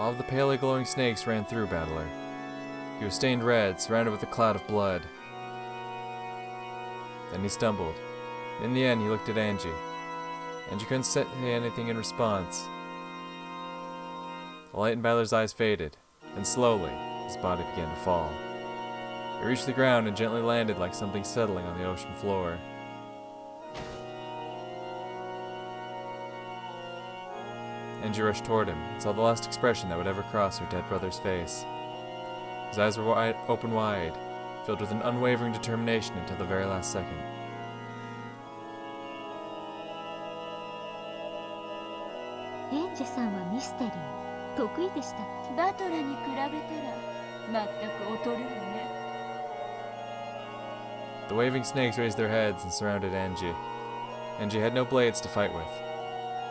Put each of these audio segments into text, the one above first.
All of the palely glowing snakes ran through Battler. He was stained red, surrounded with a cloud of blood. Then he stumbled. In the end, he looked at Angie. Angie couldn't say anything in response. The light in Battler's eyes faded, and slowly, his body began to fall. It reached the ground and gently landed like something settling on the ocean floor. Angie rushed toward him and saw the last expression that would ever cross her dead brother's face. His eyes were open wide, filled with an unwavering determination until the very last second. The waving snakes raised their heads and surrounded Angie. Angie had no blades to fight with.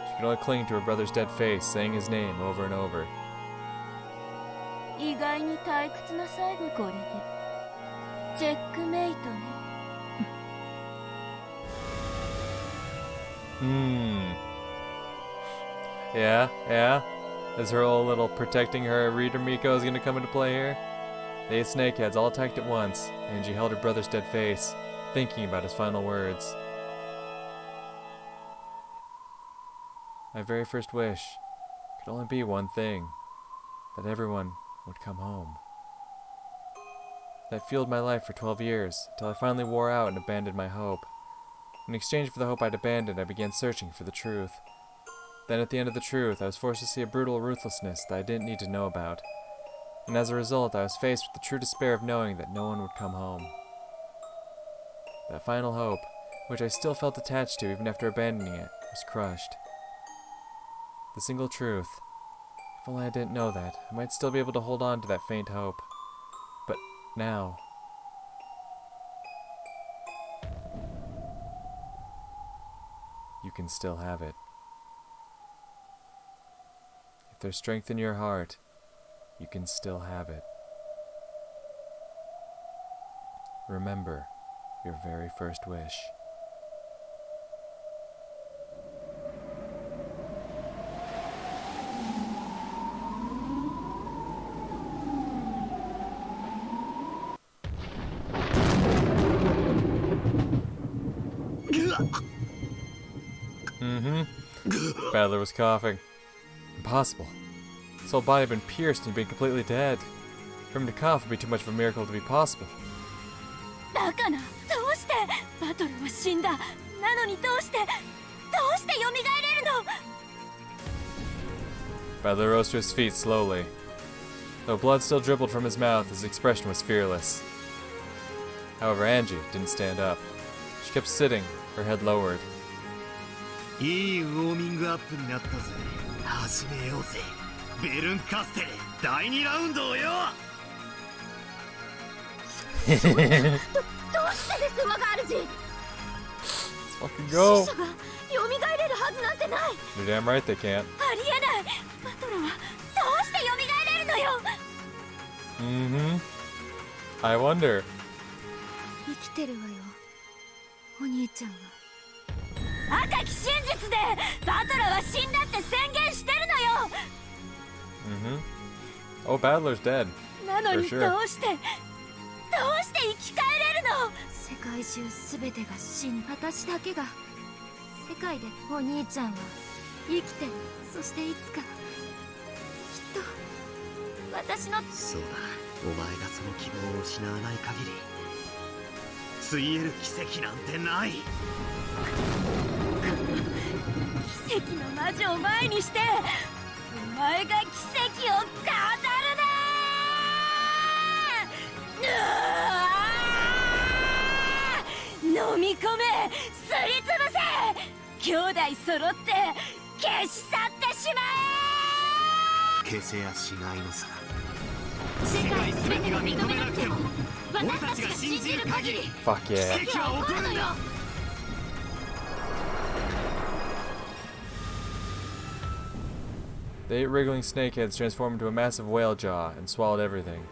She could only cling to her brother's dead face, saying his name over and over. Yeah. Is her old little protecting her reader Miko is gonna come into play here? The 8 snakeheads all attacked at once. Angie held her brother's dead face, thinking about his final words. My very first wish could only be one thing, that everyone would come home. That fueled my life for 12 years, until I finally wore out and abandoned my hope. In exchange for the hope I'd abandoned, I began searching for the truth. Then at the end of the truth, I was forced to see a brutal ruthlessness that I didn't need to know about. And as a result, I was faced with the true despair of knowing that no one would come home. That final hope, which I still felt attached to even after abandoning it, was crushed. The single truth. If only I didn't know that, I might still be able to hold on to that faint hope. But now... you can still have it. If there's strength in your heart, you can still have it. Remember your very first wish. Battler was coughing. Impossible. His whole body had been pierced and he'd been completely dead. For him to cough would be too much of a miracle to be possible. Battler rose to his feet slowly. Though blood still dribbled from his mouth, his expression was fearless. However, Angie didn't stand up. She kept sitting, her head lowered. いいウォーミングアップになったぜ。始めようぜ。ベルンカステレ第2ラウンドをよ。どうしてです我が主。Let's fucking go. 死者が蘇れるはずなんてない。 You're damn right they can't. ありえない。バトラはどうして蘇れるのよ。I wonder. 生きてるわよ。お兄ちゃんは。赤き真実でバトラは死んだって宣言してるのよ。Oh, Battler's dead. なのに For ど sure. うして生き返れるの。世界中すべてが死ん私だけが世界でお兄ちゃんは生きてそしていつかきっと私のそうだお前がその希望を失わない限りついえる奇跡なんてない奇跡の魔女を前にしてお前が奇跡を語るな飲み込めすりつぶせ兄弟揃って消し去ってしまえ消せやしないのさ世界すべてが認めなくても私たちが信じる限り Fuck yeah. 奇跡は起こるのよ The 8 wriggling snakeheads transformed into a massive whale jaw and swallowed everything.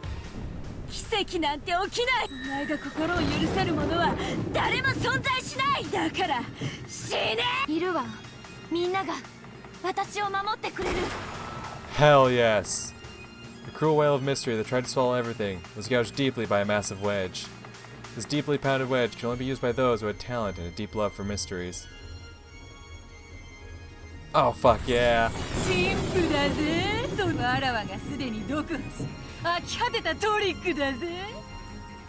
奇跡なんて起きないお前が心を許せる者は誰も存在しないだから死ねいるわみんなが私を守ってくれる Hell yes! The cruel whale of mystery that tried to swallow everything was gouged deeply by a massive wedge. This deeply pounded wedge could only be used by those who had talent and a deep love for mysteries. Oh fuck yeah! 神父だぜ。そのあらわがすでに毒をし、飽き果てたトリックだぜ。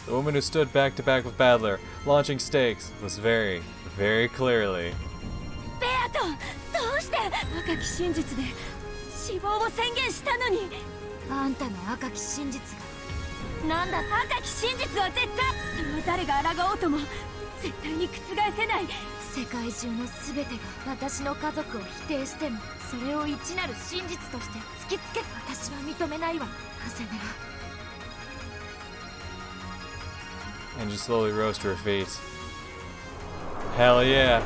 The woman who stood back to back with Battler, launching stakes, was very, very clearly. ベアト、どうして赤き真実で死亡を宣言したのに。あんたの赤き真実が。なんだ赤き真実は絶対。それを誰が抗おうとも絶対に覆せない。世界中の全てが私の家族を否定しても、それを一なる真実として突きつけ、私は認めないわ。ハセネラ。 And she slowly rose to her feet. Hell yeah!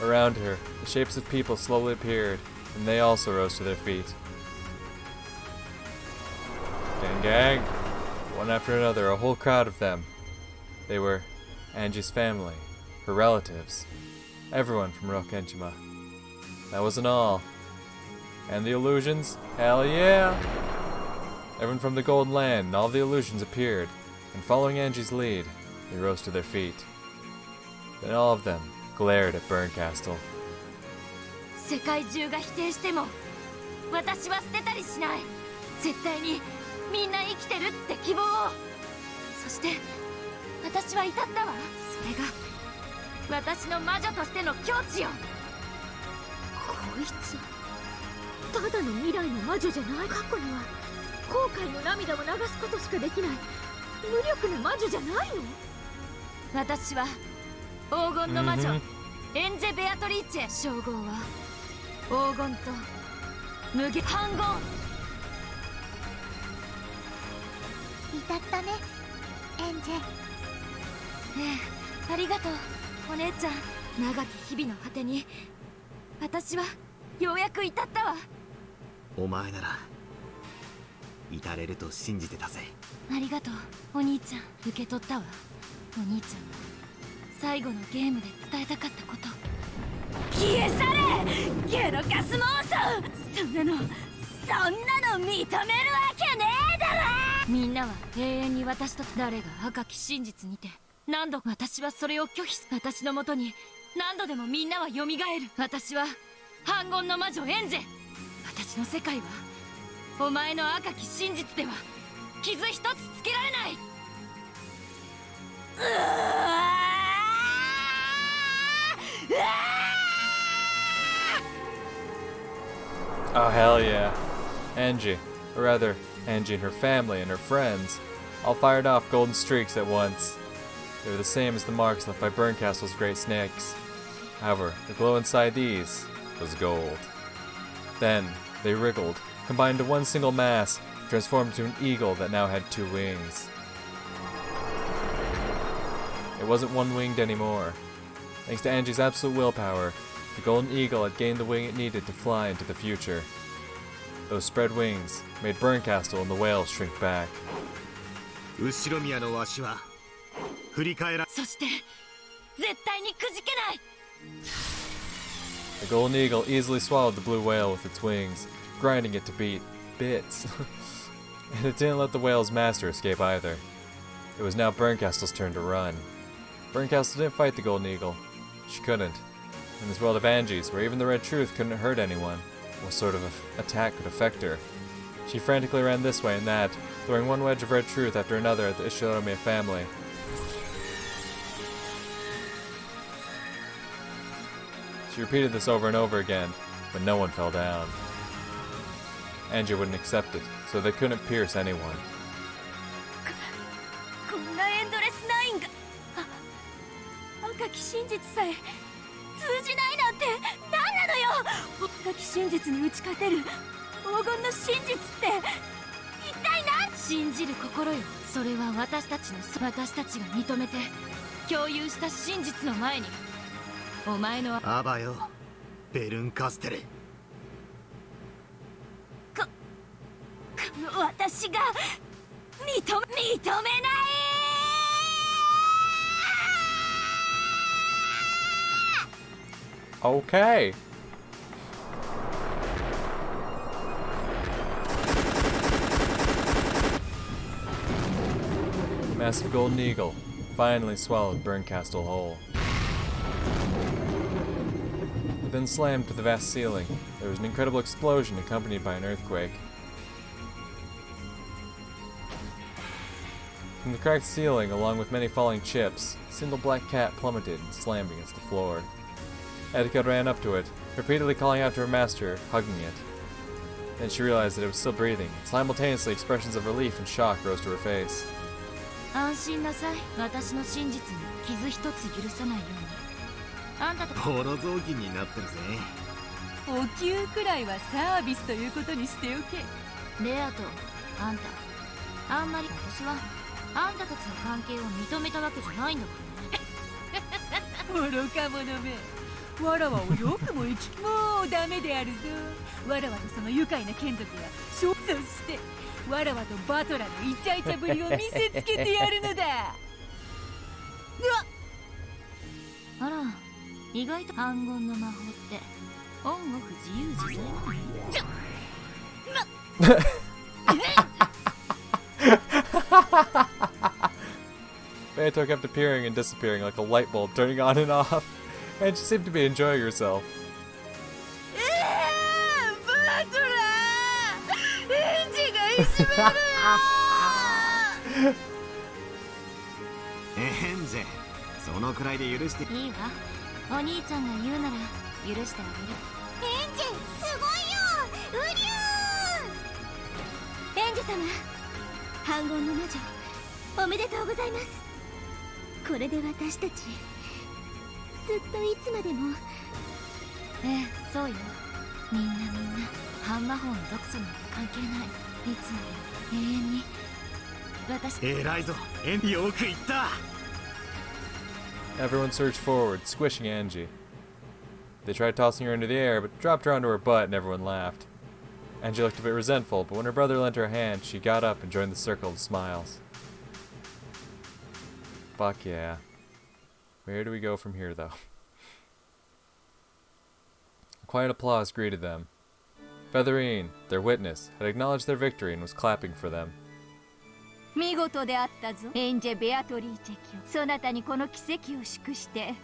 Around her, the shapes of people slowly appeared, and they also rose to their feet. Gang gang! One after another, a whole crowd of them. They were Angie's family, her relatives, everyone from Rokenjima. That wasn't all. And the illusions? Hell yeah! Everyone from the Golden Land and all the illusions appeared, and following Angie's lead, they rose to their feet. Then all of them glared at Burncastle. 世界中が否定しても私は捨てたりしない。絶対にみんな生きてるって希望を。そして私は至ったわ。それが私の魔女としての境地よ。こいつただの未来の魔女じゃない。過去には後悔の涙を流すことしかできない無力な魔女じゃないの。私は黄金の魔女、エンジェ・ベアトリーチェ。称号は黄金と無限反言。至ったね、エンジェ。ええ、ありがとうお姉ちゃん。長き日々の果てに私はようやく至ったわ。お前なら至れると信じてたぜ。ありがとうお兄ちゃん。受け取ったわ。お兄ちゃん最後のゲームで伝えたかったこと。消え去れゲロガス妄想。そんなの認めるわけねえだろ。みんなは永遠に私と誰が赤き真実にて何度私はそれを拒否す。私のもとに何度でもみんなは蘇る。私は反言の魔女エンジェ。私の世界はお前の赤き真実では傷一つつけられない。Oh hell yeah. Angie, or rather, Angie and her family and her friends, all fired off golden streaks at once. They were the same as the marks left by Burncastle's great snakes. However, the glow inside these was gold. Then, they wriggled, combined into one single mass, transformed into an eagle that now had 2 wings. It wasn't one-winged anymore. Thanks to Angie's absolute willpower, the golden eagle had gained the wing it needed to fly into the future. Those spread wings made Burncastle and the whale shrink back. 後ろ宮のわしは振り返ら。そして絶対にくじけない。 The golden eagle easily swallowed the blue whale with its wings, grinding it to bits. And it didn't let the whale's master escape either. It was now Burncastle's turn to run. Burncastle didn't fight the golden eagle. She couldn't. In this world of Angie's, where even the red truth couldn't hurt anyone, what sort of attack could affect her? She frantically ran this way and that, throwing one wedge of red truth after another at the Ishirome family. She repeated this over and over again, but no one fell down. Angie wouldn't accept it, so they couldn't pierce anyone. こんなエンドレスナインが赤き真実さえ通じないなんて何なのよ。赤き真実に打ち勝てる黄金の真実って一体何。信じる心よ。それは私たちが認めて共有した真実の前にお前のあばよベルンカステレ。この私が認めない。Okay. massive golden eagle finally swallowed Burncastle whole. It then slammed to the vast ceiling. There was an incredible explosion accompanied by an earthquake. From the cracked ceiling, along with many falling chips, a single black cat plummeted and slammed against the floor. Etika ran up to it, repeatedly calling out to her master, hugging it. Then she realized that it was still breathing, and simultaneously expressions of relief and shock rose to her face. 安心なさい。私の真実に傷一つ許さないように。あんたとボロ雑巾になってるぜ。お給くらいはサービスということにしておけ。ベアとあんた、あんまり私はあんたたちの関係を認めたわけじゃないんだからね。愚か者め。わらわをよくも生きもうダメであるぞ。わらわとその愉快な眷属はそしてわらわとバトラのイチャイチャぶりを見せつけてやるのだ。あら、意外と暗言の魔法ってオンオフ自由自在なの。Beato kept appearing and disappearing like a light bulb turning on and off, and she seemed to be enjoying herself. バトラー、エンジがいじめるよ。エンジェ、そのくらいで許していいわ。お兄ちゃんが言うなら許してあげる。エンジ、すごいよ。うりゅー。エンジ様、反言の魔女、おめでとうございます。これで私たちずっといつまでも。ええ、そうよ。みんな反魔法の毒素なんて関係ない。いつまでも永遠に。私偉いぞ。エンジ、よく言った。Everyone surged forward, squishing Angie. They tried tossing her into the air, but dropped her onto her butt and everyone laughed. Angie looked a bit resentful, but when her brother lent her a hand, she got up and joined the circle of smiles. Fuck yeah. Where do we go from here, though? A quiet applause greeted them. Featherine, their witness, had acknowledged their victory and was clapping for them. 見事であったぞ、エンジェ・ベアトリーチェ卿。そなたにこの奇跡を祝して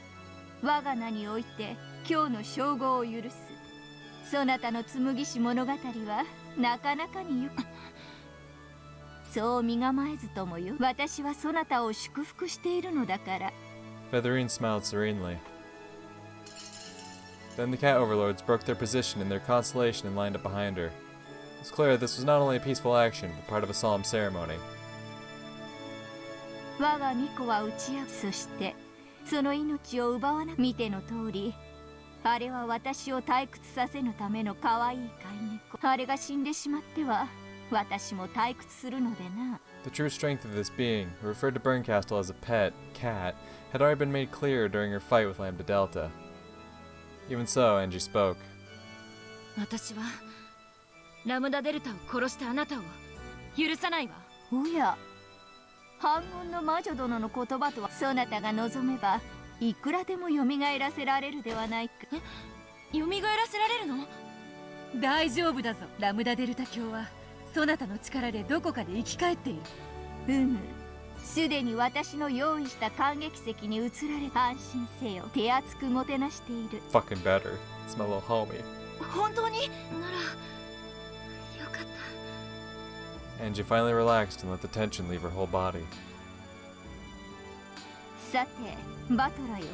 我が名において今日の称号を許す。そなたの紡し物語はなかなかにそう身構えずともよ。私はそなたを祝福しているのだから。 Featherine smiled serenely. Then the cat overlords broke their position in their constellation and lined up behind her. It was clear this was not only a peaceful action, but part of a solemn ceremony. 我が巫女は打ち合う。そしてその命を奪わな。見ての通り、あれは私を退屈させぬための可愛い飼い猫。あれが死んでしまっては私も退屈するのでな。 The true strength of this being, who referred to Burncastle as a pet cat, had already been made clear during her fight with Lambda Delta. Even so, Angie spoke. 私はラムダデルタを殺したあなたを許さないわ。おや、反言の魔女殿の言葉とは。そなたが望めばいくらでも蘇らせられるではないか。え、蘇らせられるの？大丈夫だぞ。ラムダデルタ教はそなたの力でどこかで生き返っている。すでに私の用意した感激石に移られ。安心せよ。手厚くもてなしている。 Fucking better. It's my little homie. 本当にならよかった。 Angie finally relaxed and let the tension leave her whole body. さて、バトラよ。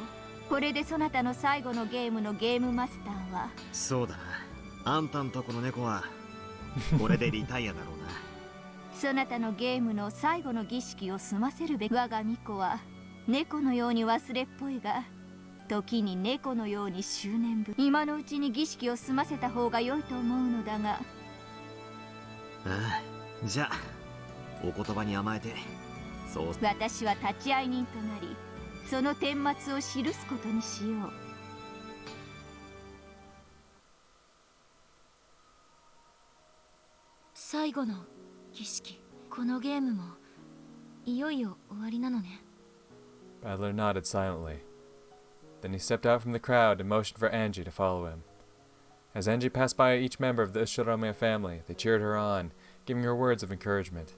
これでそなたの最後のゲームのゲームマスターは。そうだな。あんたんとこの猫はこれでリタイアだろうな。そなたのゲームの最後の儀式を済ませるべき。我が巫女は猫のように忘れっぽいが、時に猫のように執念深い。今のうちに儀式を済ませた方が良いと思うのだが。ああ、じゃあお言葉に甘えて。そう。私は立ち会い人となり、その顛末を記すことにしよう。最後の儀式。このゲームもいよいよ終わりなのね。 Battler nodded silently. Then he stepped out from the crowd and motioned for Angie to follow him. As Angie passed by each member of the Ushirome family, they cheered her on, giving her words of encouragement.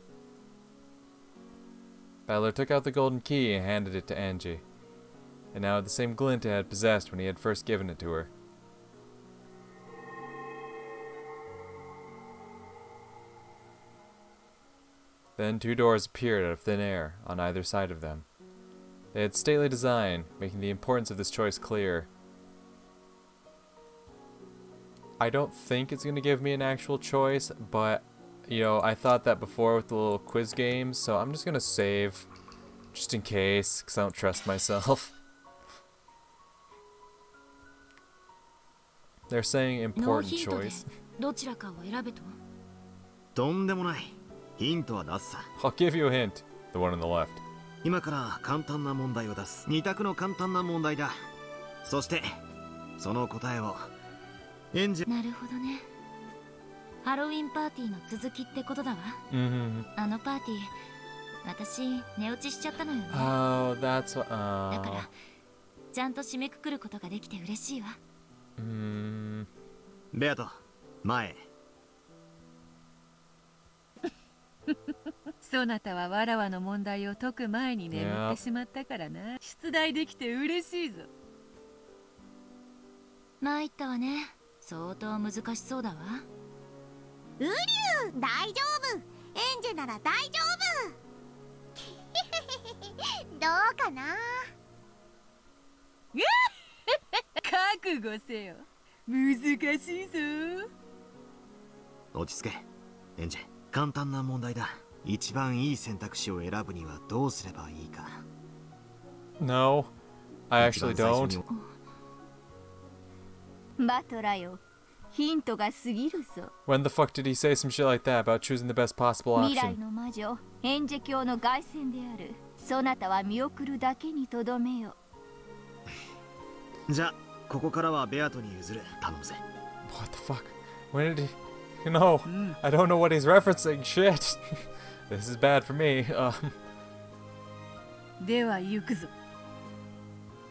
Battler took out the golden key and handed it to Angie. And now had the same glint it had possessed when he had first given it to her. Then 2 doors appeared out of thin air on either side of them. They had stately design, making the importance of this choice clear. I don't think it's going to give me an actual choice, but, you know, I thought that before with the little quiz games, so I'm just going to save, just in case, because I don't trust myself. They're saying important choice. どちらかを選べと。とんでもない。ヒントは出すさ。 I'll give you a hint. The one on the left. 今から簡単な問題を出す。2択の簡単な問題だ。そしてその答えを演じ。なるほどね。ハロウィンパーティーの続きってことだわ。あのパーティー、私寝落ちしちゃったのよね。Oh, that's what. だからちゃんと締めくくることができて嬉しいわ。ベアト、前へ。そなたはわらわの問題を解く前に眠ってしまったからな。出題できて嬉しいぞ。参ったわね。相当難しそうだわ。ウリュウ、大丈夫。エンジェなら大丈夫。どうかな。覚悟せよ。難しいぞ。落ち着け、エンジェ。簡単な問題だ。一番いい選択肢を選ぶにはどうすればいいか。No, I actually don't. バトラよ、ヒントが過ぎるぞ。 When the fuck did he say some shit like that about choosing the best possible 未来 option? の魔女、エンジェ教の凱旋である。そなたは見送るだけにとどめよ。じゃあここからはベアトに譲る。頼むぜ。 What the fuck? When did he? No, I don't know what he's referencing. Shit. This is bad for me. では行くぞ。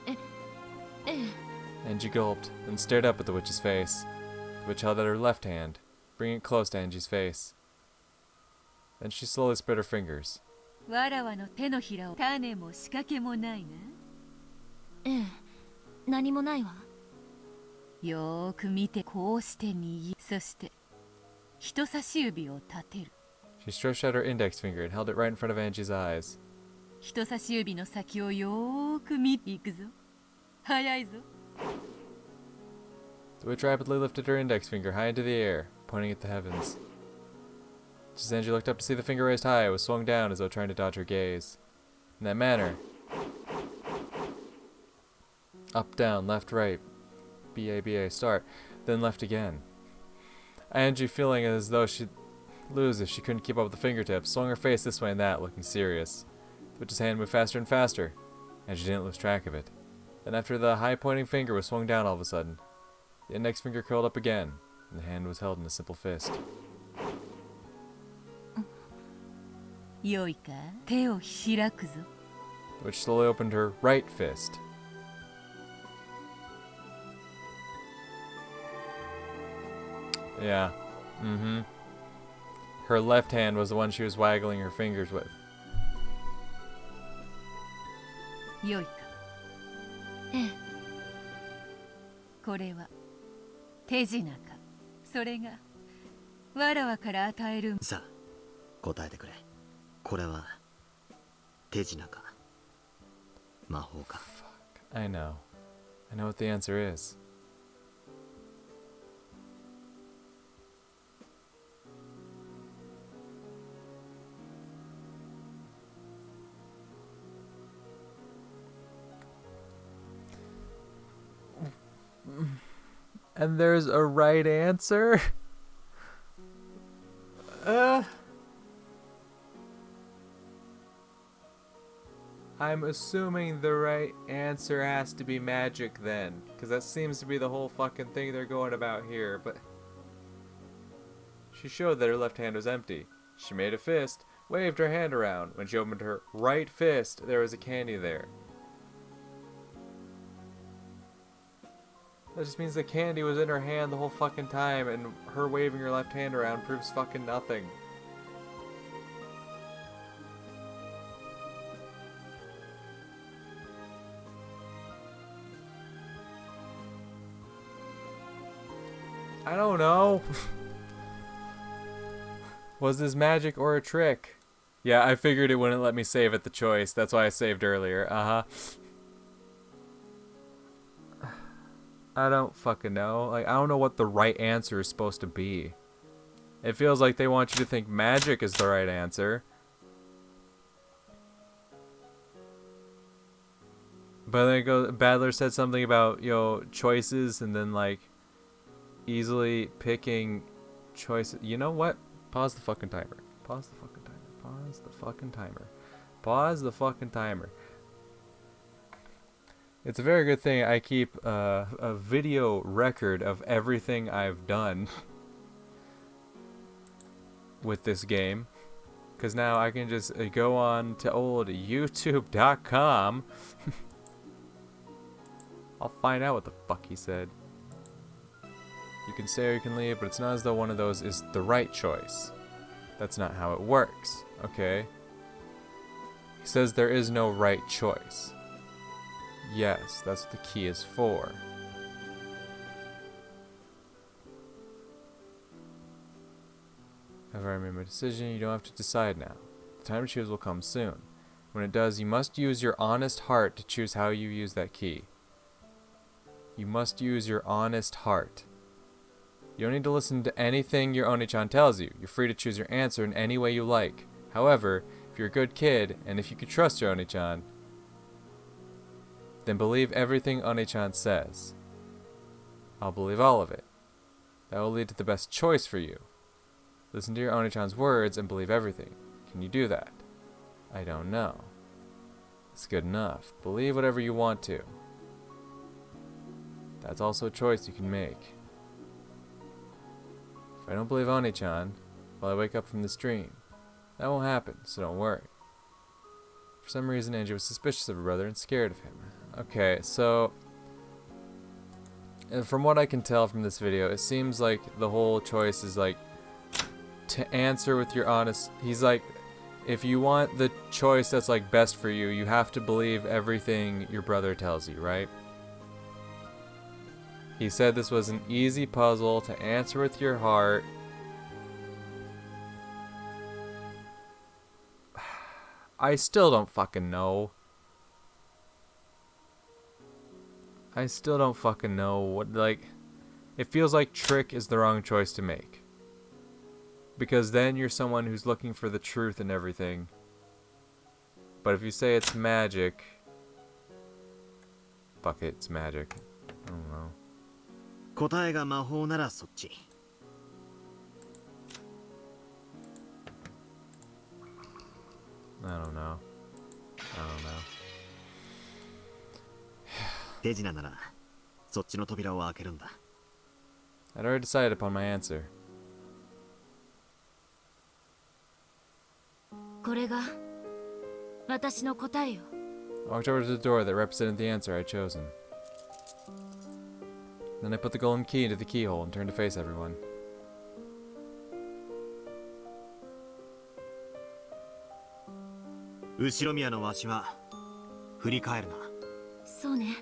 ええ。 Angie gulped, and stared up at the witch's face. The witch held out her left hand, bringing it close to Angie's face. Then she slowly spread her fingers. わらわの手のひらを種も仕掛けもないな。ええ、何もないわ。よーく見て、こうして握り、そして人差し指を立てる。She stretched out her index finger and held it right in front of Angie's eyes. 人差し指の先をよーく見ていくぞ。早いぞ。The witch rapidly lifted her index finger high into the air, pointing at the heavens. Just as Angie looked up to see the finger raised high, it was swung down as though trying to dodge her gaze. In that manner, up, down, left, right, B-A-B-A, start, then left again. Angie, feeling as though she'd lose if she couldn't keep up with the fingertips, swung her face this way and that, looking serious. The witch's hand moved faster and faster, and she didn't lose track of it. Then after the high-pointing finger was swung down all of a sudden, the index finger curled up again, and the hand was held in a simple fist. よいか、手を開くぞ。 The witch slowly opened her right fist. Yeah. Her left hand was the one she was waggling her fingers with. よいか。ええ。これは手品か。それがわらわから与える。さあ答えてくれ。これは手品か魔法か。 I know. I know what the answer is. And there's a right answer? I'm assuming the right answer has to be magic then, because that seems to be the whole fucking thing they're going about here, but... She showed that her left hand was empty. She made a fist, waved her hand around. When she opened her right fist, there was a candy there. That just means the candy was in her hand the whole fucking time, and her waving her left hand around proves fucking nothing. I don't know. Was this magic or a trick? Yeah, I figured it wouldn't let me save at the choice. That's why I saved earlier. I don't fucking know. Like, I don't know what the right answer is supposed to be. It feels like they want you to think magic is the right answer. But then it goes, Badler said something about, choices and then, like, easily picking choices. You know what? Pause the fucking timer. Pause the fucking timer. Pause the fucking timer. Pause the fucking timer. It's a very good thing I keep a video record of everything I've done with this game. Because now I can just go on to old youtube.com. I'll find out what the fuck he said. You can stay or you can leave, but it's not as though one of those is the right choice. That's not how it works, okay? He says there is no right choice. Yes, that's what the key is for. I've already made my decision. You don't have to decide now. The time to choose will come soon. When it does, you must use your honest heart to choose how you use that key. You must use your honest heart. You don't need to listen to anything your Oni-chan tells you. You're free to choose your answer in any way you like. However, if you're a good kid, and if you can trust your Oni-chan, then believe everything Oni-chan says. I'll believe all of it. That will lead to the best choice for you. Listen to your Oni-chan's words and believe everything. Can you do that? I don't know. It's good enough. Believe whatever you want to. That's also a choice you can make. If I don't believe Oni-chan, while I wake up from this dream, that won't happen, so don't worry. For some reason, Angie was suspicious of her brother and scared of him. Okay, so from what I can tell from this video, it seems like the whole choice is like to answer with your honest. He's like, if you want the choice that's like best for you, you have to believe everything your brother tells you, right? He said this was an easy puzzle to answer with your heart. I still don't fucking know. I still don't fucking know what, like, it feels like trick is the wrong choice to make. Because then you're someone who's looking for the truth and everything. But if you say it's magic, fuck it, it's magic. I don't know. 答えが魔法ならそっち。I don't know. I 手品ならそっちの扉を開けるんだ。don't know. I'd already decided upon my answer. これが私の答えよ。 I walked over to the door that represented the answer I'd chosen. Then I put the golden key into the keyhole and turned to face everyone. 後ろ宮のわしは振り返るな。そうね、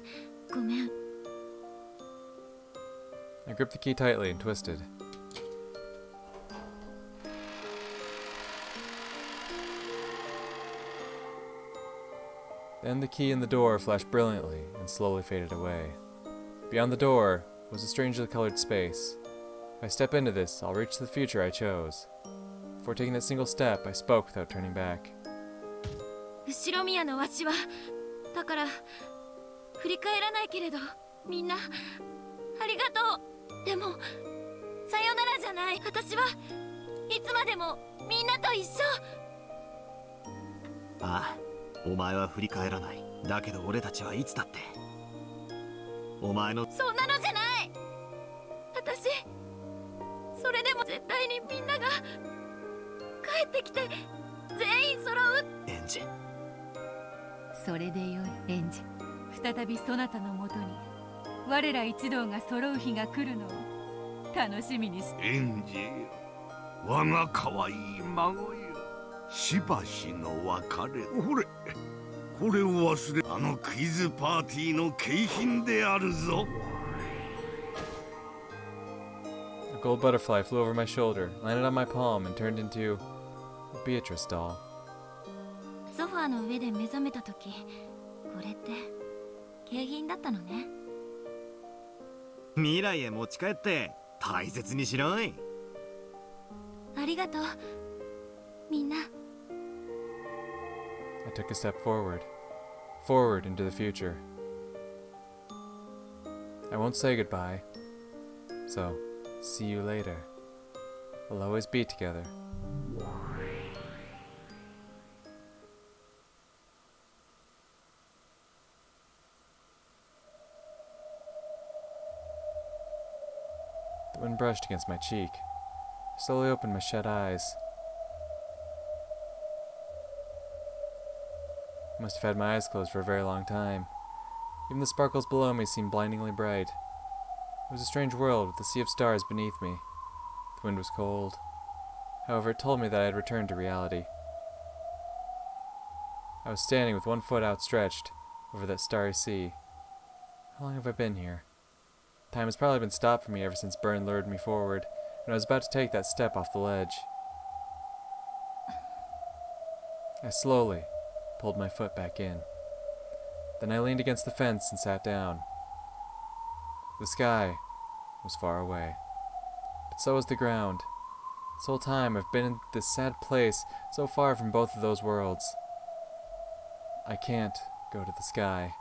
ごめん。 I gripped the key tightly and twisted. Then the key in the door flashed brilliantly and slowly faded away. Beyond the door was a strangely colored space. If I step into this, I'll reach the future I chose. Before taking that single step, I spoke without turning back. 後ろ宮のわしはだから振り返らないけれど、みんなありがとう。でもさよならじゃない。私はいつまでもみんなと一緒。ああ、お前は振り返らない。だけど俺たちはいつだってお前の。そんなのじゃない。私それでも絶対にみんなが帰ってきて全員揃う。エンジ。それでよい、エンジ。再びそなたのもとに我ら一同が揃う日が来るのを楽しみにして。エンジ、我が可愛い孫よ。しばしの別れ。ほれ、これを忘れ、あのクイズパーティーの景品であるぞ。A gold butterfly flew over my shoulder, landed on my palm, and turned into a Beatrice doll. ソファーの上で目覚めた時、これって景品だったのね。未来へ持ち帰って大切にしろい。ありがとう、みんな。I took a step forward. Forward into the future. I won't say goodbye. So, see you later. We'll always be together. The wind brushed against my cheek. I slowly opened my shut eyes. I must have had my eyes closed for a very long time. Even the sparkles below me seemed blindingly bright. It was a strange world with a sea of stars beneath me. The wind was cold. However, it told me that I had returned to reality. I was standing with one foot outstretched over that starry sea. How long have I been here? Time has probably been stopped for me ever since Byrne lured me forward, and I was about to take that step off the ledge. I slowly pulled my foot back in. Then I leaned against the fence and sat down. The sky was far away, but so was the ground. This whole time I've been in this sad place, so far from both of those worlds. I can't go to the sky.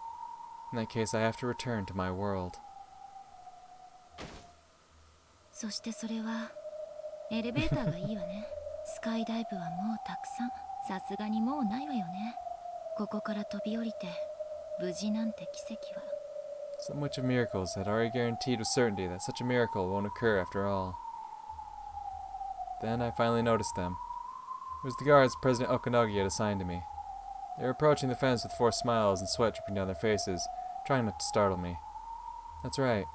In that case, I have to return to my world. そしてそれはエレベーターがいいわね。スカイダイブはもうたくさん。さすがにもうないわよね。ここから飛び降りて無事なんて奇跡は。So much of miracles had already guaranteed with certainty that such a miracle won't occur after all. Then I finally noticed them. It was the guards President Okanogi had assigned to me. They were approaching the fence with forced smiles and sweat dripping down their faces, trying not to startle me. That's right.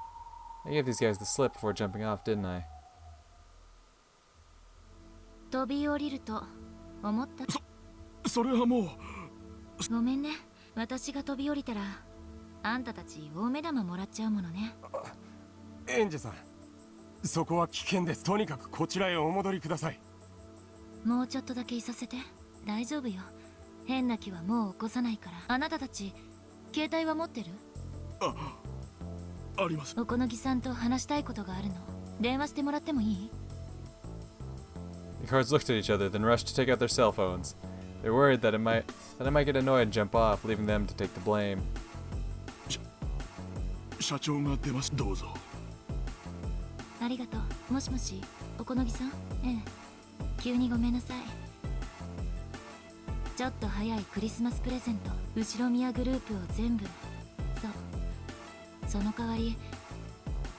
I gave these guys the slip before jumping off, didn't I? 飛び降りると思った。それはもう。ごめんね。私が飛び降りたらあんたたち大目玉もらっちゃうものね。エンジェさん、そこは危険です。とにかくこちらへお戻りください。もうちょっとだけいさせて。大丈夫よ。変な気はもう起こさないから。あなたたち携帯は持ってる？あります。おこのぎさんと話したいことがあるの。電話してもらってもいい？ The guards looked at each other, then rushed to take out their cell phones. They were worried that I might get annoyed and jump off, leaving them to take the blame. 社長が出ます。どうぞ。ありがとう。もしもし、おこのぎさん？ええ。急にごめんなさい。ちょっと早いクリスマスプレゼント、後ろ宮グループを全部。そう。その代わり、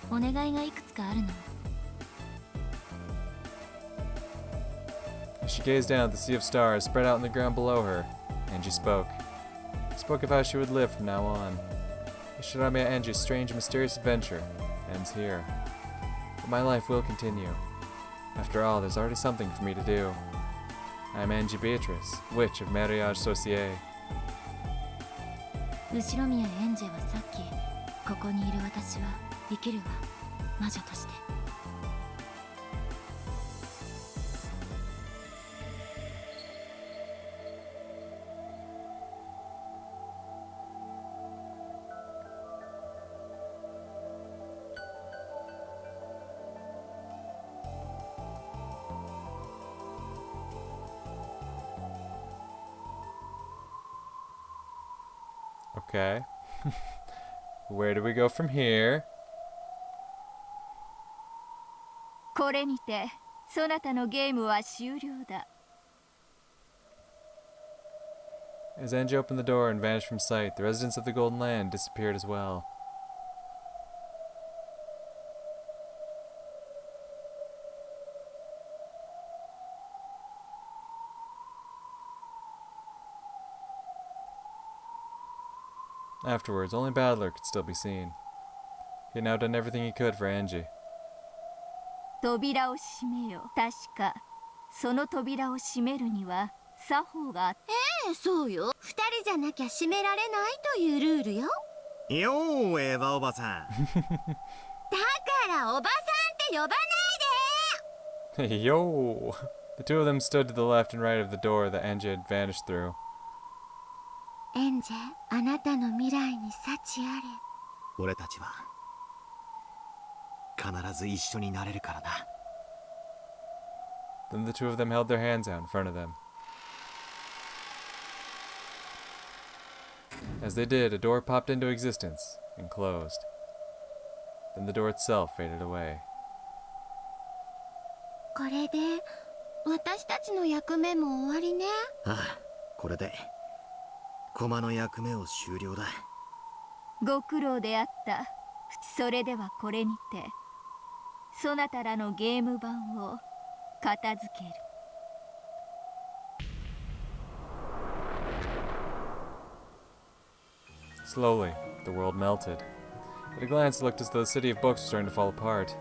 お願いがいくつかあるの。As she gazed down at the sea of stars spread out on the ground below her, Angie spoke. She spoke of how she would live from now on. Ishiramiya Angie's strange and mysterious adventure ends here. But my life will continue. After all, there's already something for me to do. I am Angie Beatrice, witch of Mariage Sorcier. 後ろ宮エンジェはさっき、ここにいる私は生きるわ、魔女として。Okay. Where do we go from here? これにてそなたのゲームは終了だ。 As Angie opened the door and vanished from sight, the residents of the Golden Land disappeared as well. Afterwards, only Battler could still be seen. He had now done everything he could for Angie. 扉を閉めよ。確かその扉を閉めるには作法があって。そうよ。二人じゃなきゃ閉められないというルールよ。よーエヴァおばさん。だからおばさんって呼ばないで。Hey, yo! The two of them stood to the left and right of the door that Angie had vanished through. エンジェ、あなたの未来に幸あれ。俺たちは必ず一緒になれるからな。 Then the two of them held their hands out in front of them. As they did, a door popped into existence and closed. Then the door itself faded away. これで私たちの役目も終わりね。ああ、これで駒の役目を終了だ。ご苦労であった。それではこれにてそなたらのゲーム版を片付ける。 Slowly, the world melted. At a glance, it looked as though the city of books was starting to fall apart.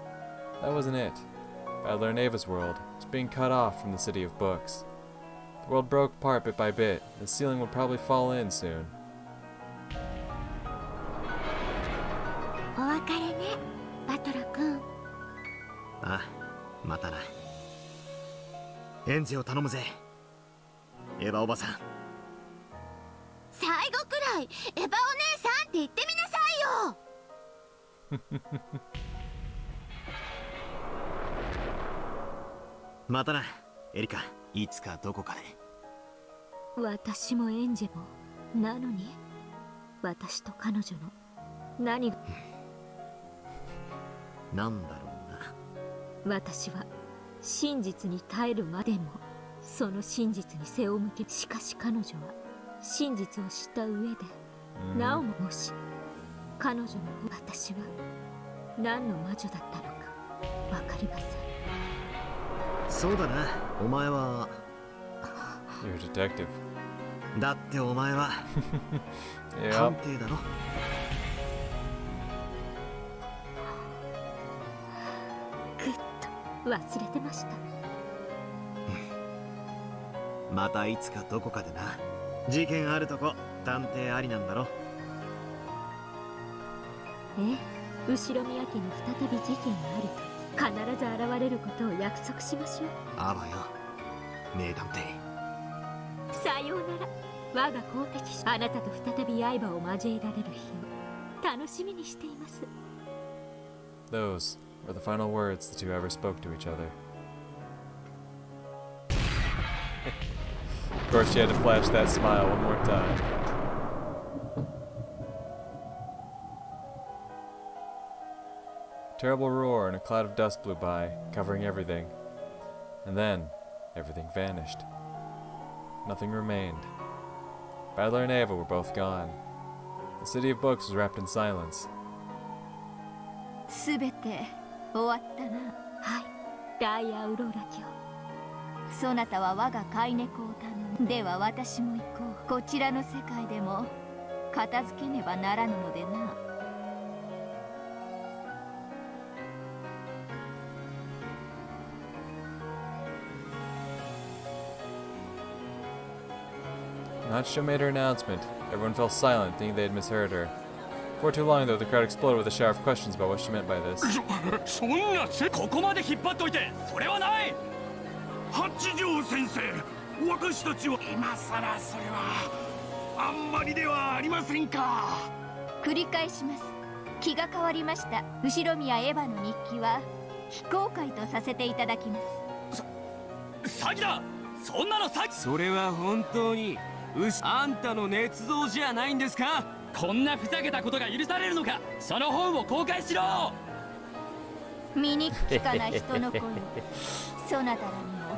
That wasn't it. Battler Neva's world was being cut off from the city of books. The world broke apart bit by bit, and the ceiling would probably fall in soon. お別れね、バトラ君。ああ、またな。エンジを頼むぜ、エヴァおばさん。最後くらいエヴァお姉さんって言ってみなさいよ。またな、エリカ。いつかどこかで。私もエンジェもなのに私と彼女の何がなんだろうな。私は真実に耐えるまでもその真実に背を向け、しかし彼女は真実を知った上でなおももし彼女の私は何の魔女だったのかわかりません。そうだな、お前は。 You're a detective. だってお前は Yep. 探偵だろ。ぐっと忘れてました。またいつかどこかでな。事件あるとこ探偵ありなんだろ。ええ、後ろ宮家に再び事件があると必ず現れることを約束しましょう。あばよ、名探偵。さようなら。我が公的師、あなたと再び刃を交えられる日を楽しみにしています。 Those were the final words the two ever spoke to each other. Of course, she had to flash that smile one more time. A terrible roar and a cloud of dust blew by, covering everything. And then, everything vanished. Nothing remained. Battler and Ava were both gone. The city of books was wrapped in silence. すべて終わったな。はい、ダイアウローラ卿。そなたは我が飼い猫を頼む。では私も行こう。こちらの世界でも片付けねばならぬのでな。When Hachiko made her announcement, everyone fell silent, thinking they had misheard her. Before too long, though, the crowd exploded with a shower of questions about what she meant by this. そんなここまで引っ張っといてそれはない。八条先生、私たちは今さらそれはあんまりではありませんか。繰り返します。気が変わりました。後宮エヴァの日記は非公開とさせていただきます。詐欺だ。そんなの詐欺。それは本当にあんたの捏造じゃないんですか。こんなふざけたことが許されるのか。その本を公開しろ。醜きかな人の声をそなたらにも、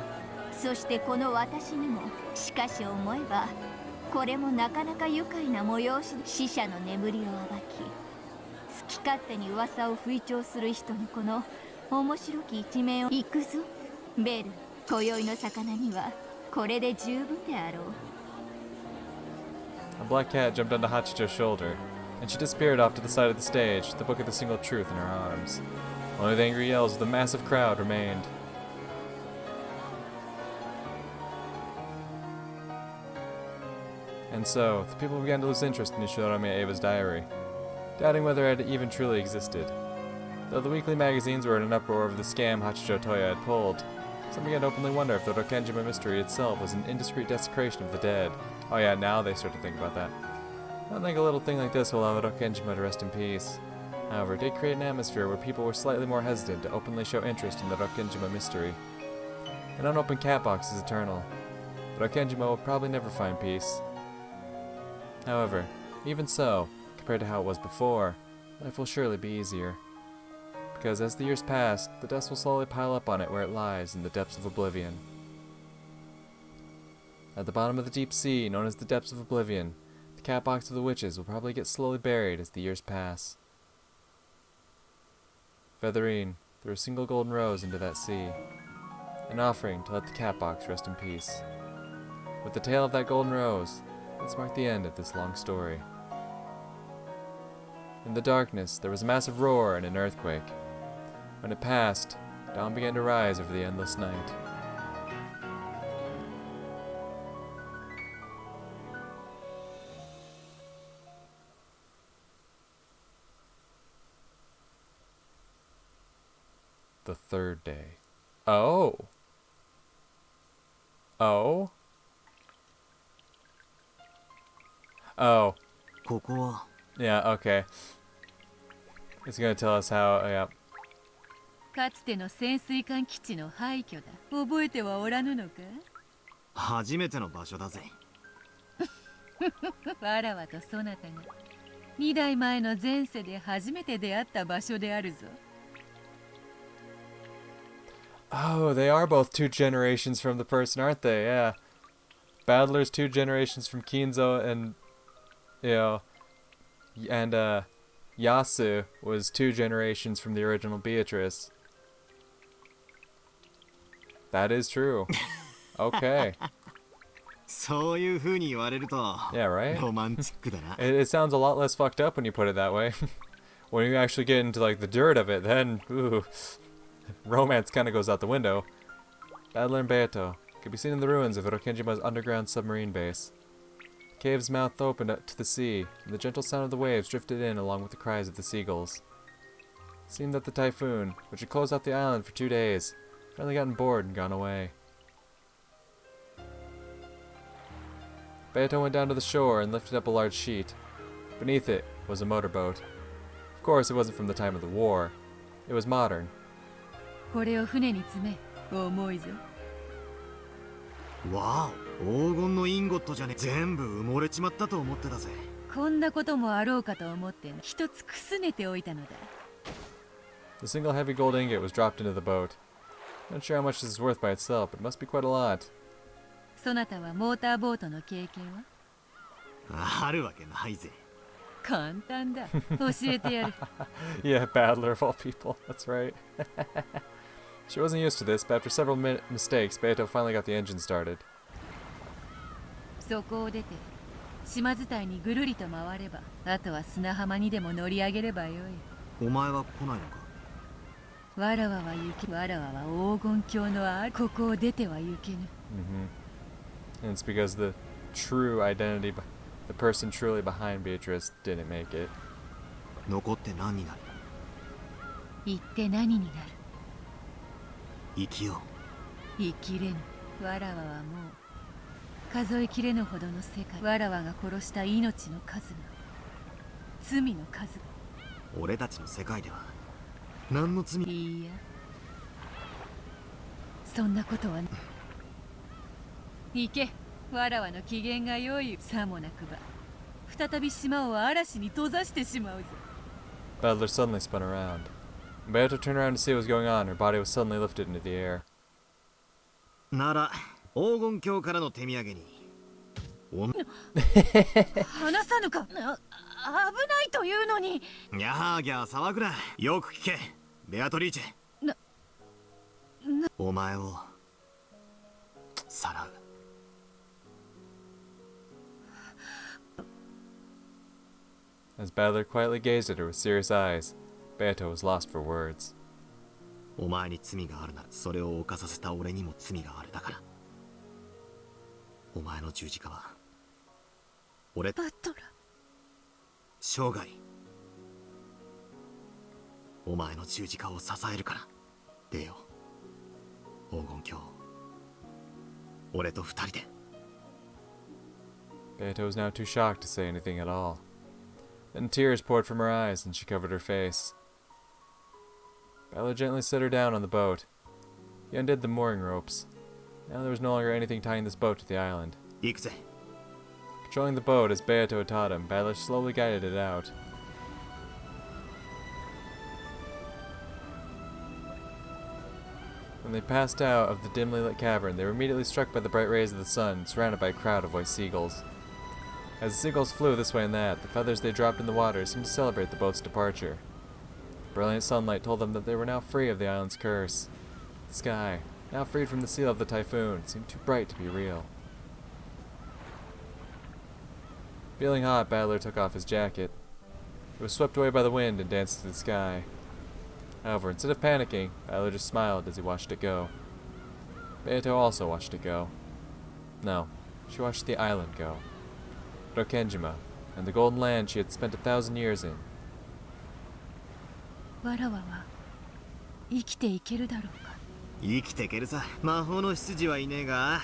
そしてこの私にも。しかし思えばこれもなかなか愉快な催し。死者の眠りを暴き、好き勝手に噂を吹聴する人のこの面白き一面を。行くぞベル。今宵の魚にはこれで十分であろう。A black cat jumped onto Hachijo's shoulder, and she disappeared off to the side of the stage, the Book of the Single Truth in her arms. Only the angry yells of the massive crowd remained. And so, the people began to lose interest in Nishiramiya Eva's diary, doubting whether it even truly existed. Though the weekly magazines were in an uproar over the scam Hachijo Toya had pulled, Some began to openly wonder if the Rokenjima mystery itself was an indiscreet desecration of the dead. Oh yeah, now they start to think about that. I don't think a little thing like this will allow the Rokenjima to rest in peace. However, it did create an atmosphere where people were slightly more hesitant to openly show interest in the Rokenjima mystery. An unopened cat box is eternal. The Rokenjima will probably never find peace. However, even so, compared to how it was before, life will surely be easier. Because as the years pass, the dust will slowly pile up on it where it lies in the depths of oblivion. At the bottom of the deep sea, known as the depths of oblivion, the cat box of the witches will probably get slowly buried as the years pass. Featherine threw a single golden rose into that sea, an offering to let the cat box rest in peace. With the tale of that golden rose, let's mark the end of this long story. In the darkness, there was a massive roar and an earthquake. When it passed, dawn began to rise over the endless night. The third day. Oh! Oh? Oh. Yeah, okay. It's gonna tell us how, yeah. かつての潜水艦基地の廃墟だ。覚えてはおらぬのか？初めての場所だぜ。わらわとそなたが2代前の前世で初めて出会った場所であるぞ。Oh, they are both 2 generations from the person, aren't they? Yeah. Battler's 2 generations from Kinzo, and Yasu was 2 generations from the original Beatrice. That is true. Okay. そういう風に言われると Yeah, right? ロマンチックだな。It sounds a lot less fucked up when you put it that way. When you actually get into like the dirt of it, then ooh, romance kind of goes out the window. Battler and Beato could be seen in the ruins of Rokenjima's underground submarine base. The cave's mouth opened up to the sea, and the gentle sound of the waves drifted in along with the cries of the seagulls. It seemed that the typhoon, which had closed off the island for 2 days, finally gotten bored and gone away. Beato went down to the shore and lifted up a large sheet. Beneath it was a motorboat. Of course, it wasn't from the time of the war. It was modern. これを船に積め。重いぞ。わお、黄金のインゴットじゃね。全部埋もれちまったと思ってたぜ。こんなこともあろうかと思って一つくすねておいたのだ。The single heavy gold ingot was dropped into the boat. Not sure how much this is worth by itself, but it must be quite a lot. そなたはモーターボートの経験は？あるわけないぜ。簡単だ。教えてやる。Yeah, Battler of all people. That's right. She wasn't used to this, but after several mistakes, Beato finally got the engine started. そこを出て島伝いにぐるりと回れば、あとは砂浜にでも乗り上げればよい。お前は来ないのか？わらわは行け。わらわは黄金鏡のある。ここを出ては行けぬ。And it's because the true identity, the person truly behind Beatrice didn't make it. 残って何になる？行って何になる？生きよう。生きれぬ。わらわはもう数えきれぬほどの世界。わらわが殺した命の数が、罪の数が。俺たちの世界では何の罪？いいや、そんなことはない。行け。わらわの機嫌が良い。さもなくば再び島を嵐に閉ざしてしまうぞ。Battler suddenly spun around. When Beato turned around to see what was going on, her body was suddenly lifted into the air. なら黄金鏡からの手土産に。話さぬか。危ないというのに。ギャーギャー騒ぐな。よく聞け、ベアトリーチェ。お前をさらう。As Battler quietly gazed at her with serious eyes, Beato was lost for words. お前に罪があるなら、それを犯させた俺にも罪がある。だからお前の十字架は俺バトラ生涯お前の十字架を支えるから。デオ。黄金鏡、俺と二人で。 Beato was now too shocked to say anything at all. Then tears poured from her eyes and she covered her face. Beato gently set her down on the boat. He undid the mooring ropes. Now there was no longer anything tying this boat to the island. 行くぜ。 Controlling the boat as Beato had taught him, Beato slowly guided it out. When they passed out of the dimly lit cavern, they were immediately struck by the bright rays of the sun, surrounded by a crowd of white seagulls. As the seagulls flew this way and that, the feathers they dropped in the water seemed to celebrate the boat's departure. The brilliant sunlight told them that they were now free of the island's curse. The sky, now freed from the seal of the typhoon, seemed too bright to be real. Feeling hot, Battler took off his jacket. It was swept away by the wind and danced through the sky. However, instead of panicking, Battler just smiled as he watched it go. Beato also watched it go. No, she watched the island go. Rokenjima, and the golden land she had spent 1,000 years in. わらわは生きていけるだろうか。生きていけるさ。魔法の執事はいねえが、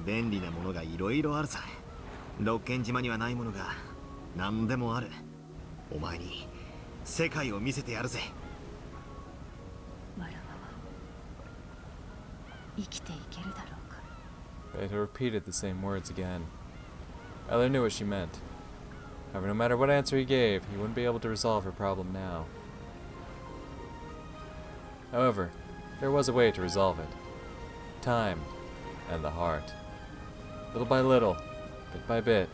便利なものがいろいろあるさ。六軒島にはないものが何でもある。お前に世界を見せてやるぜ。わらわは生きていけるだろうか。Beato repeated the same words again. Ella knew what she meant. However, no matter what answer he gave, he wouldn't be able to resolve her problem now. However, there was a way to resolve it. Time and the heart. Little by little, bit by bit,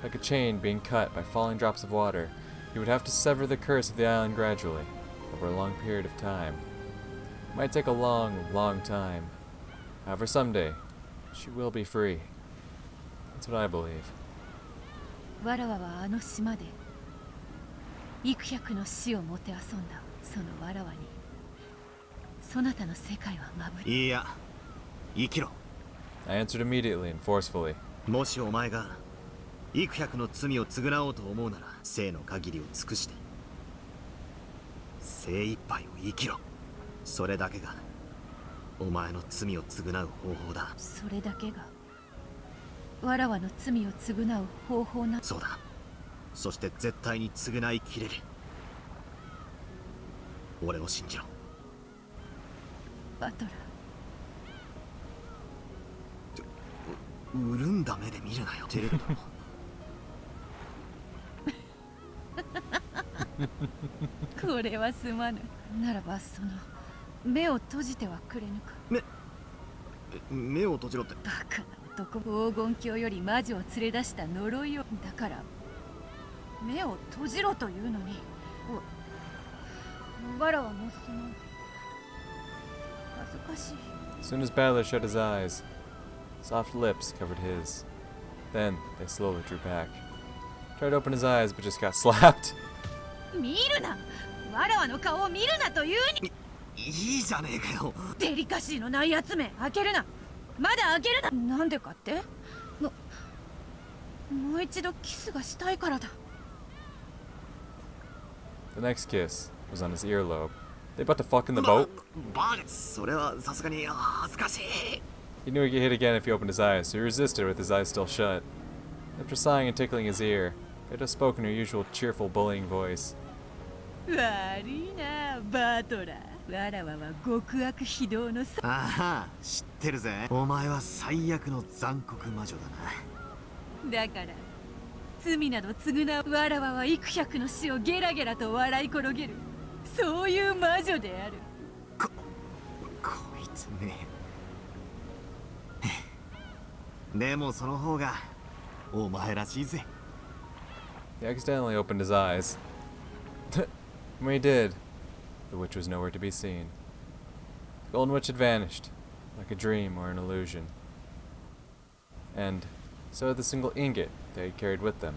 like a chain being cut by falling drops of water, he would have to sever the curse of the island gradually, over a long period of time. It might take a long, long time. However, someday, she will be free. That's what I believe. わらわはあの島で幾百の死をもてあそんだ。そのわらわにそなたの世界はまぶり。いや、生きろ。 I answered immediately and forcefully. もしお前が幾百の罪を償おうと思うなら、生の限りを尽くして精一杯を生きろ。それだけがお前の罪を償う方法だ。それだけがわらわの罪を償う方法な。そうだ。そして絶対に償いきれる。俺を信じろ。バトラー。潤んだ目で見るなよ。テレビだろ。これはすまぬ。ならばその目を閉じてはくれぬか。目を閉じろって。バカな男。黄金鏡より魔女を連れ出した呪いを。だから目を閉じろというのに、わらわもその恥ずかしい。 As soon as Battler shut his eyes, soft lips covered his. Then they slowly drew back. Tried to open his eyes, but just got slapped. 見るな。わらわの顔を見るなというに。いいじゃねえかよ。デリカシーのないやつめ。開けるな。まだ開けるな。なんでかって？もう一度キスがしたいからだ。 The next kiss was on his earlobe. They about to fuck in the boat? それはさすがに恥ずかしい。 He knew he'd get hit again if he opened his eyes, so he resisted with his eyes still shut. After sighing and tickling his ear, Beato spoke in her usual cheerful, bullying voice. 悪いな、バトラー。わらわは極悪非道のさ。ああ、知ってるぜ。お前は最悪の残酷魔女だな。だから罪など償う。わらわは幾百の死をゲラゲラと笑い転げる。そういう魔女である。こいつめ。でもその方がお前らしいぜ。 He accidentally opened his eyes. When he did, the witch was nowhere to be seen. The Golden Witch had vanished, like a dream or an illusion. And so had the single ingot they had carried with them.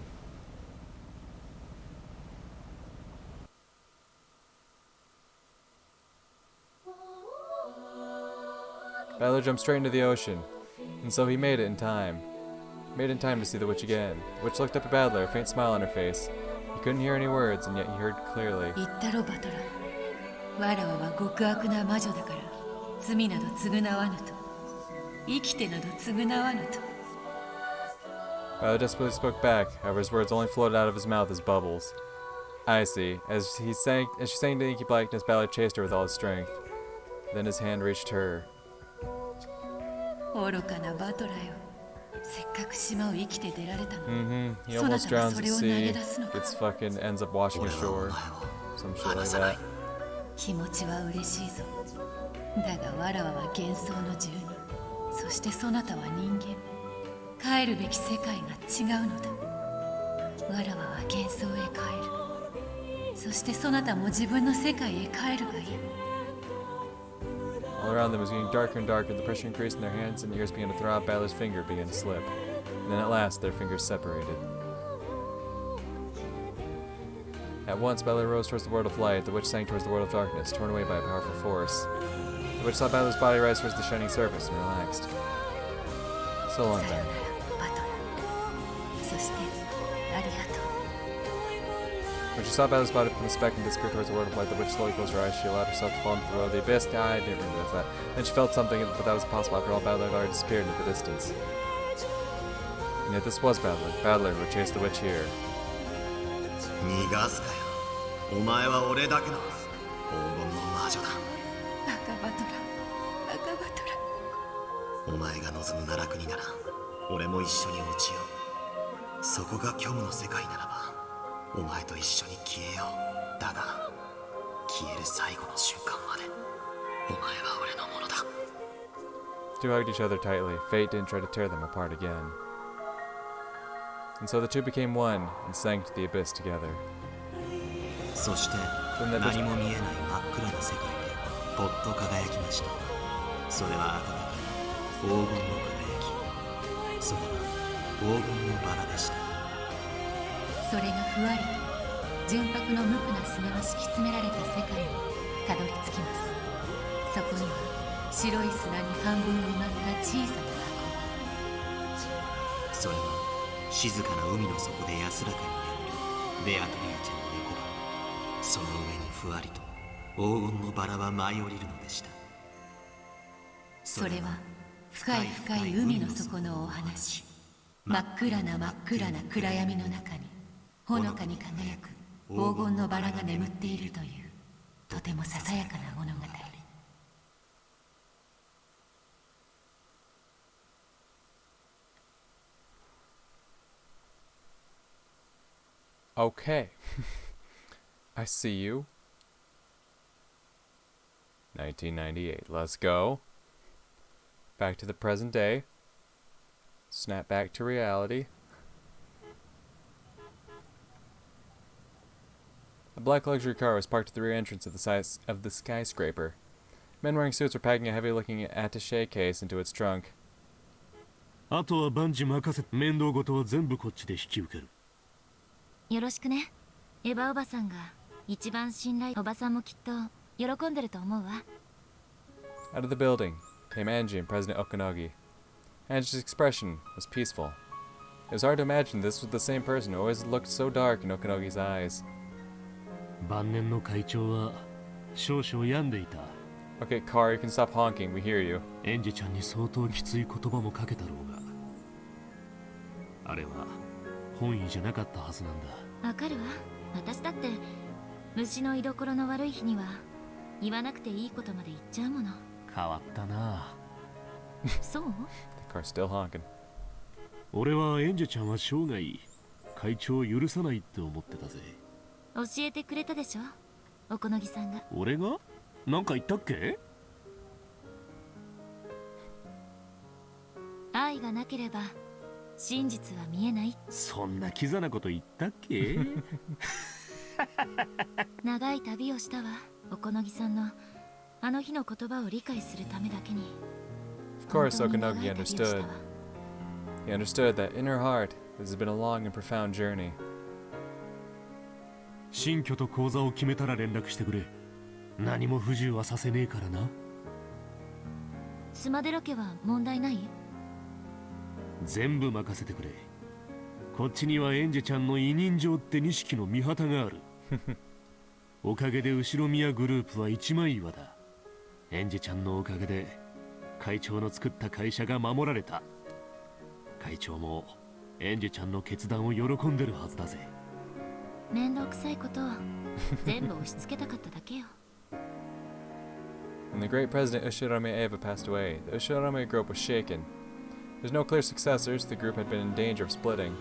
Battler jumped straight into the ocean, and so he made it in time. Made it in time to see the witch again. The witch looked up at Battler, a faint smile on her face. He couldn't hear any words, and yet he heard clearly. 言ったろバトラー。わらわは極悪な魔女だから罪など償わぬと、生きてなど償わぬと。 Beato desperately spoke back, however his words only floated out of his mouth as bubbles. I see. As she sank into inky blackness, Beato chased her with all his strength. Then his hand reached her. 愚かなバトラよ。せっかく島を生きて出られたのに。 He almost drowns at sea. Gets fucking ends up washing ashore. Some shit like that. 気持ちは嬉しいぞ。だがわらわは幻想の住人。そしてそなたは人間。帰るべき世界が違うのだ。わらわは幻想へ帰る。そしてそなたも自分の世界へ帰るがいい。 All around them was getting darker and darker. The pressure increased in their hands, and the ears began to throb. Balor's finger began to slip. And then at last, their fingers separated. At once, Balor rose towards the world of light. The witch sank towards the world of darkness, torn away by a powerful force. The witch saw Balor's body rise towards the shining surface and relaxed. So long then. そしてありがとう。 When she saw Balor's body from the speck and disappear towards the world of light, the witch slowly closed her eyes. She allowed herself to fall into the world of the abyss. I didn't realize that. Then she felt something, but that was impossible. After all, Balor had already disappeared into the distance. And yet this was Balor. Balor who chased the witch here. 逃がすかよ。お前は俺だけの黄金の魔女だ。赤バトラ、赤バトラ。お前が望む奈落になら、俺も一緒に落ちよう。そこが虚無の世界ならば、お前と一緒に消えよう。だが、消える最後の瞬間まで、お前は俺のものだ。The two hugged each other tightly. Fate didn't try to tear them apart again. And so the two became one and sank to the abyss together. そして何も見えない真っ暗な世界でぽっと輝きました。それは温かい黄金の輝き。それは黄金のバラでした。それがふわりと純白の無垢な砂が敷き詰められた世界にたどり着きます。そこには白い砂に半分埋まった小さな箱。それは静かな海の底で安らかに眠るベアトリーチェの猫箱。その上にふわりと黄金のバラは舞い降りるのでした。それは深い深い海の底のお話。真っ暗な真っ暗な暗闇の中にほのかに輝く黄金のバラが眠っているというとてもささやかな物語。Okay. I see you. 1998. Let's go. Back to the present day. Snap back to reality. A black luxury car was parked at the rear entrance of the skyscraper. Men wearing suits were packing a heavy-looking attaché case into its trunk. あとは万事任せ、面倒事は全部こっちで引き受ける。よろしくね。エヴァおばさんが一番信頼、おばさんもきっと喜んでると思うわ。Out of the building came Angie and President Okanogi. Angie's expression was peaceful. It was hard to imagine this was the same person who always looked so dark in Okanogi's eyes. 晩年の会長は少々病んでいた。Okay, car, you can stop honking. We hear you. エンジちゃんに相当きつい言葉もかけたろうが。あれは本意じゃなかったはずなんだ。わかるわ。私だって虫の居所の悪い日には言わなくていいことまで言っちゃうもの。変わったな。そう？ The car's still honking. 俺はエンジェちゃんは生涯会長を許さないって思ってたぜ。教えてくれたでしょ、おこのぎさんが。俺が？なんか言ったっけ？愛がなければ真実は見えない。そんなキザなこと言ったっけ？長い旅をしたわ、おこのぎさんのあの日の言葉を理解するためだけに。Of course, Okanogi understood. He understood that in her heart, this has been a long and profound journey. 新居と口座を決めたら連絡してくれ。何も不自由はさせねえからな。スマデラ家は問題ない？全部任せてくれ。こっちにはエンジェちゃんの委任状って錦の御旗がある。おかげで後ろ宮グループは一枚岩だ。エンジェちゃんのおかげで会長の作った会社が守られた。会長もエンジェちゃんの決断を喜んでるはずだぜ。めんどくさいことを全部押し付けたかっただけよ。When the great president Ushirome Eva passed away, the Ushirome group was shaken. There's no clear successors, the group had been in danger of splitting.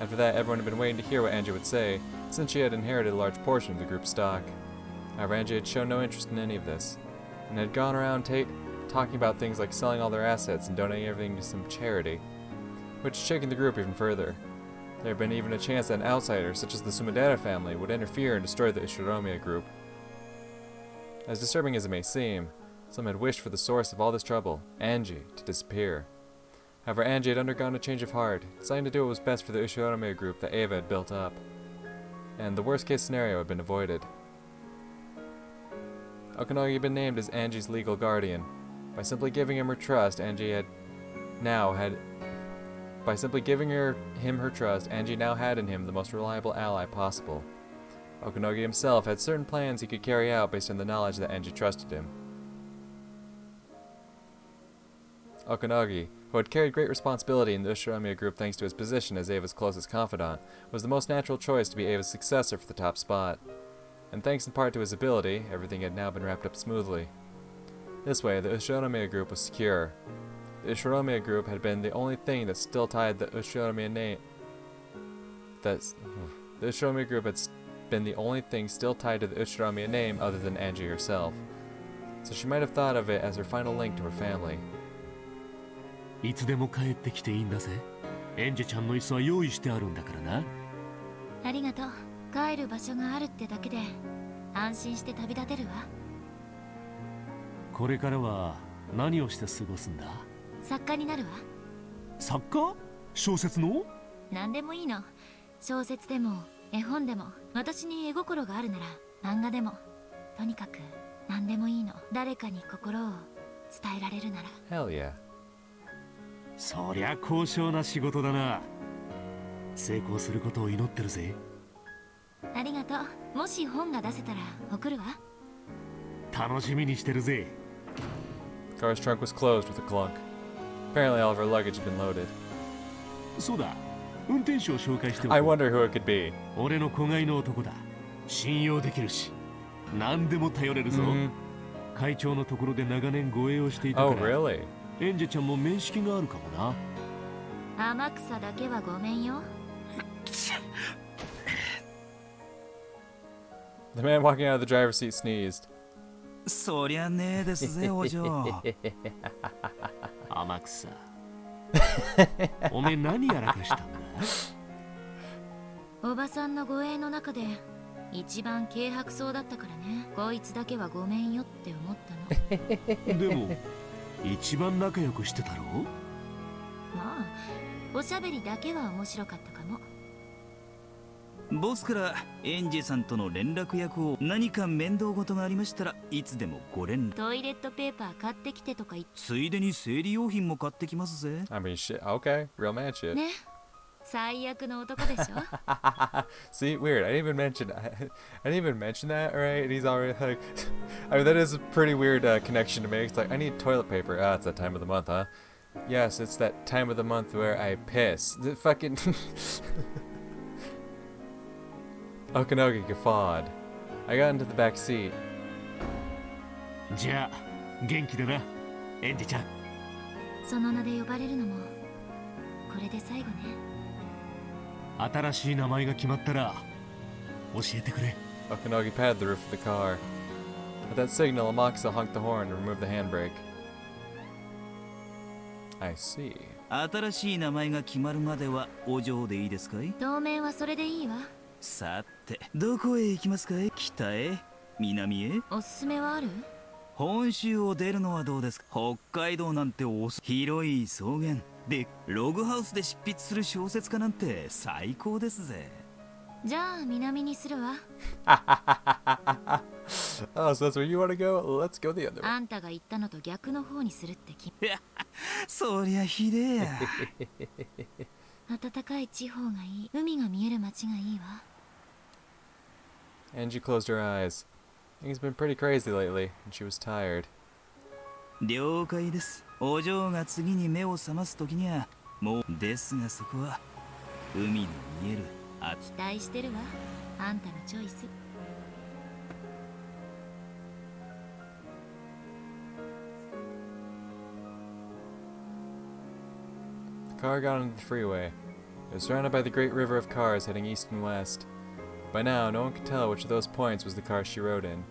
After that, everyone had been waiting to hear what Angie would say, since she had inherited a large portion of the group's stock. However, Angie had shown no interest in any of this, and had gone around talking about things like selling all their assets and donating everything to some charity, which had shaken the group even further. There had been even a chance that an outsider, such as the Sumidera family, would interfere and destroy the Ushirome group. As disturbing as it may seem, some had wished for the source of all this trouble, Angie, to disappear. However, Angie had undergone a change of heart, deciding to do what was best for the Ushirome group that Eva had built up. And the worst-case scenario had been avoided. Okanogi had been named as Angie's legal guardian. By simply giving him her trust, Angie now had in him the most reliable ally possible. Okanogi himself had certain plans he could carry out based on the knowledge that Angie trusted him. Okanogi, who had carried great responsibility in the Ushirome group thanks to his position as Eva's closest confidant, was the most natural choice to be Eva's successor for the top spot. And thanks in part to his ability, everything had now been wrapped up smoothly. This way, the Ushirome group was secure. The Ushirome group had been the only thing that still tied the Ushirome name. The Ushirome group had been the only thing still tied to the Ushirome name other than Angie herself. So she might have thought of it as her final link to her family. いつでも帰ってきていいんだぜ。エンジェちゃんの椅子は用意してあるんだからな。ありがとう。帰る場所があるってだけで安心して旅立てるわ。これからは何をして過ごすんだ？作家になるわ。作家？小説の？何でもいいの。小説でも絵本でも、私に絵心があるなら漫画でも、とにかく何でもいいの。誰かに心を伝えられるなら。Hell yeah. そりゃ高尚な仕事だな。成功することを祈ってるぜ。ありがとう。もし本が出せたら送るわ。楽しみにしてるぜ。The car's trunk was closed with a clunk. Apparently all of her luggage had been loaded. そうだ。運転手を紹介しておく。I wonder who it could be. 俺の子飼いの男だ。信用できるし、何でも頼れるぞ。会長のところで長年護衛をしていたから。Oh, really? エンジェちゃんも面識があるかもな。天草だけはごめんよ。The man walking out of the driver's seat sneezed. そりゃねえですぜ、お嬢。天草。おめえ何やらかしたんだ？おばさんの護衛の中で一番軽薄そうだったからね。こいつだけはごめんよって思ったの。でも一番仲良くしてたろ？まあおしゃべりだけは面白かったかも。ボスからエンジェさんとの連絡役を、何か面倒事がありましたらいつでもご連絡。トイレットペーパー買ってきてとか言って、ついでに生理用品も買ってきますぜ。I mean, shit. Okay, real man shit. ね、最悪の男でしょ。See, weird. I didn't even mention that. Right? And he's already like, I mean, that is a pretty weird connection to make. It's like, I need toilet paper. Ah, it's that time of the month, huh? Yes, it's that time of the month where I piss. The fucking Okanogi guffawed. I got into the back seat. じゃあ元気でな、エンジェちゃん。その名で呼ばれるのもこれで最後ね。新しい名前が決まったら教えてくれ。Okanogi patted the roof of the car. At that signal, Amakusa honked the horn and removed the handbrake. I see. 新しい名前が決まるまではお嬢でいいですかい？当面はそれでいいわ。さて、どこへ行きますかい？北へ？南へ？おすすめはある？本州を出るのはどうですか？北海道なんて広い草原でログハウスで執筆する小説家なんて最高ですぜ。じゃあ南にするわ。Oh, so that's where you want to go? Let's go the other way. あんたが言ったのと逆の方にするって決め。そりゃひでえや。暖かい地方がいい。海が見える街がいいわ。Angie closed her eyes. Things have been pretty crazy lately, and she was tired. 了解です。お嬢が次に目を覚ます時にはもうですが、そこは海の見える期待してるわ、あんたのチョイス。The car got onto the freeway. It was surrounded by the great river of cars heading east and west. By now, no one could tell which of those points was the car she rode in.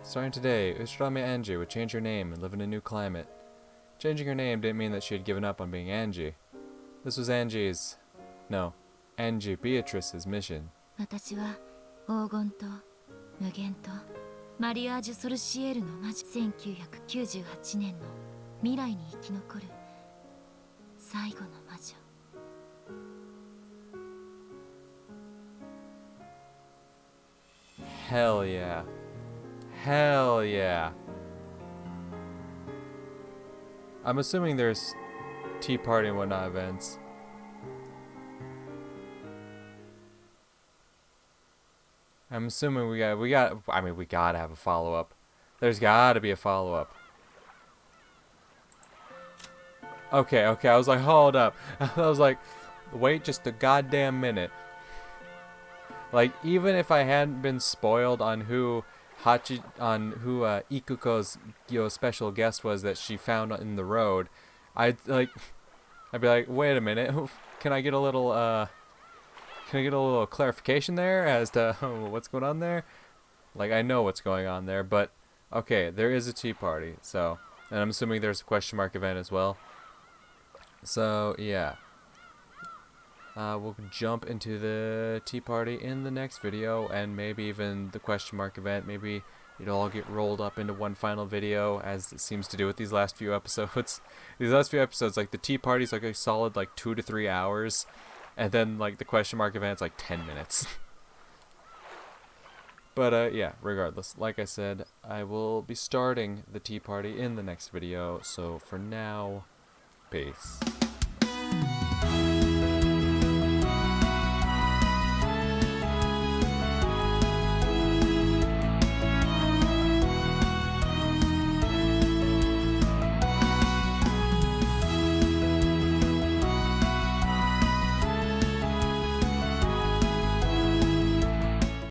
Starting today, Ushiramie Angie would change her name and live in a new climate. Changing her name didn't mean that she had given up on being Angie. This was Angie Beatrice's mission. 私は黄金と無限とマリアージュ・ソルシエールの魔女、1998年の未来に生き残る最後の魔女。Hell yeah. Hell yeah. I'm assuming there's tea party and whatnot events. I'm assuming we gotta have a follow-up. There's gotta be a follow-up. Okay, I was like, hold up. I was like, wait just a goddamn minute. Like, even if I hadn't been spoiled on who Ikuko's special guest was that she found in the road, I'd be like, wait a minute, can I get a little clarification there as to what's going on there? Like, I know what's going on there, but okay, there is a tea party, so, and I'm assuming there's a question mark event as well. So yeah, we'll jump into the tea party in the next video, and maybe even the question mark event. Maybe it'll all get rolled up into one final video, as it seems to do with these last few episodes. These last few episodes, like the tea party's like a solid like 2 to 3 hours, and then like the question mark event's like 10 minutes. But yeah, regardless, like I said, I will be starting the tea party in the next video. So for now, peace.